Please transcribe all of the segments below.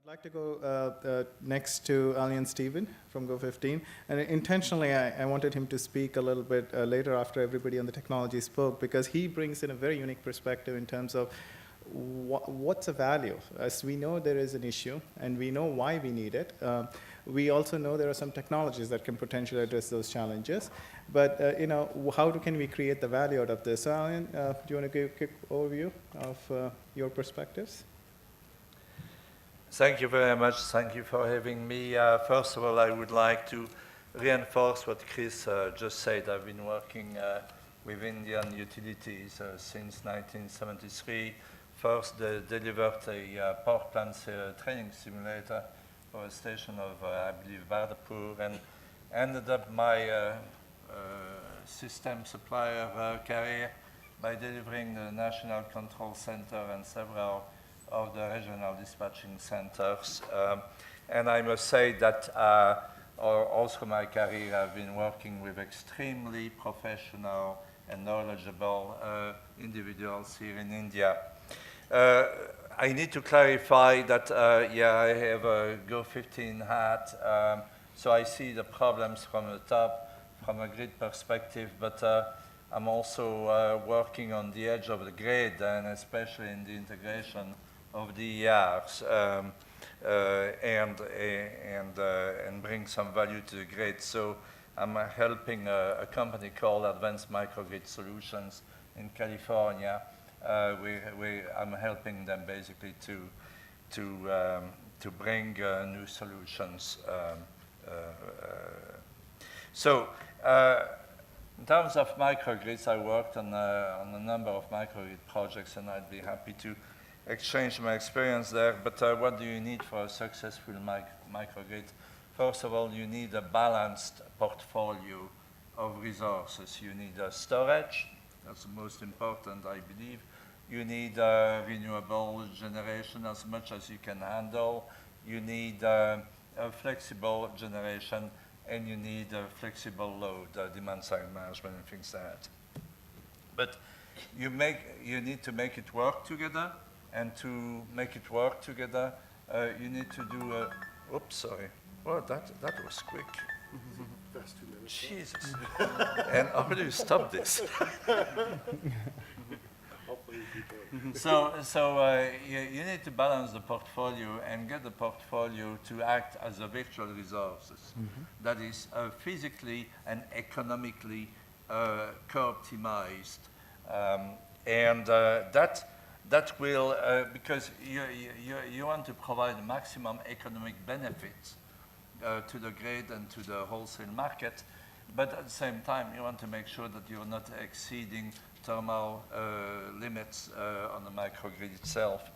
I'd like to go next to Alain Steven from Go15. And intentionally, I wanted him to speak a little bit later after everybody on the technology spoke, because he brings in a very unique perspective in terms of what's a value. As we know, there is an issue, and we know why we need it. We also know there are some technologies that can potentially address those challenges. But how can we create the value out of this? So, Alain, do you want to give a quick overview of your perspectives? Thank you very much. Thank you for having me. First of all, I would like to reinforce what Chris just said. I've been working with Indian utilities since 1973. First, they delivered a power plant training simulator for a station of, I believe, Bardapur, and ended up my system supplier career by delivering the National Control Center and several of the regional dispatching centers. And I must say that all through my career, I've been working with extremely professional and knowledgeable individuals here in India. I need to clarify that, yeah, I have a Go15 hat, so I see the problems from the top, from a grid perspective, but I'm also working on the edge of the grid, and especially in the integration of the ERs, and bring some value to the grid. So I'm helping a company called Advanced Microgrid Solutions in California. I'm helping them basically to bring new solutions. So in terms of microgrids, I worked on a number of microgrid projects, and I'd be happy to exchange my experience there. But what do you need for a successful microgrid? First of all, you need a balanced portfolio of resources. You need storage. That's the most important, I believe. You need renewable generation as much as you can handle. You need a flexible generation, and you need a flexible load, demand-side management, and things like that. But you need to make it work together. And to make it work together, you need to do a, oops, sorry. Well, that was quick. That's 2 minutes. Jesus. And how do you stop this? So you need to balance the portfolio and get the portfolio to act as a virtual resources. That is physically and economically co-optimized. That will, because you want to provide maximum economic benefits to the grid and to the wholesale market, but at the same time, you want to make sure that you're not exceeding thermal limits on the microgrid itself.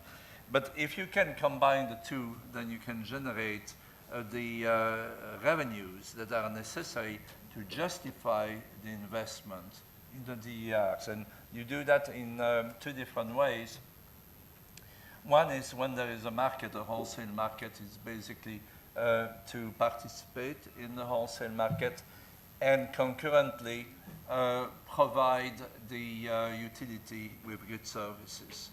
But if you can combine the two, then you can generate the revenues that are necessary to justify the investment in the DERs. And you do that in 2 different ways. One is when there is a market, a wholesale market is basically to participate in the wholesale market and concurrently provide the utility with grid services.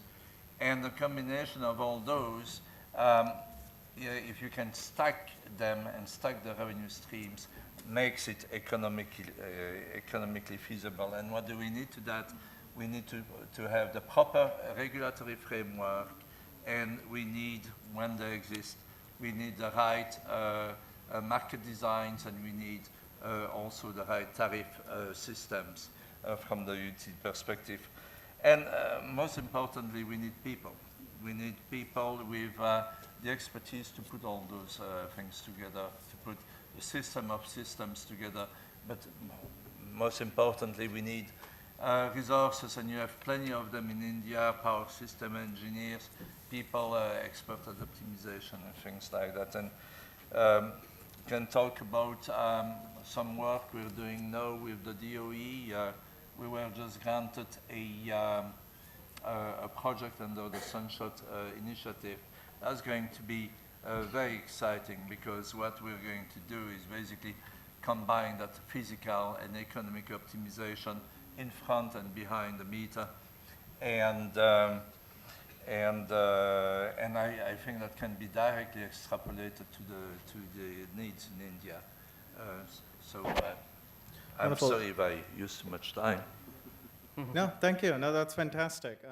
And the combination of all those, if you can stack them and stack the revenue streams, makes it economically feasible. And what do we need to that? We need to have the proper regulatory framework, and we need, when they exist, we need the right market designs, and we need also the right tariff systems from the utility perspective. And most importantly, we need people. We need people with the expertise to put all those things together, to put the system of systems together. But most importantly, we need resources, and you have plenty of them in India, power system engineers, people expert at optimization and things like that. And can talk about some work we're doing now with the DOE. We were just granted a project under the Sunshot Initiative. That's going to be very exciting, because what we're going to do is basically combine that physical and economic optimization in front and behind the meter. And And I think that can be directly extrapolated to the needs in India. I'm Wonderful. sorry if I used too much time. No, thank you. No, that's fantastic.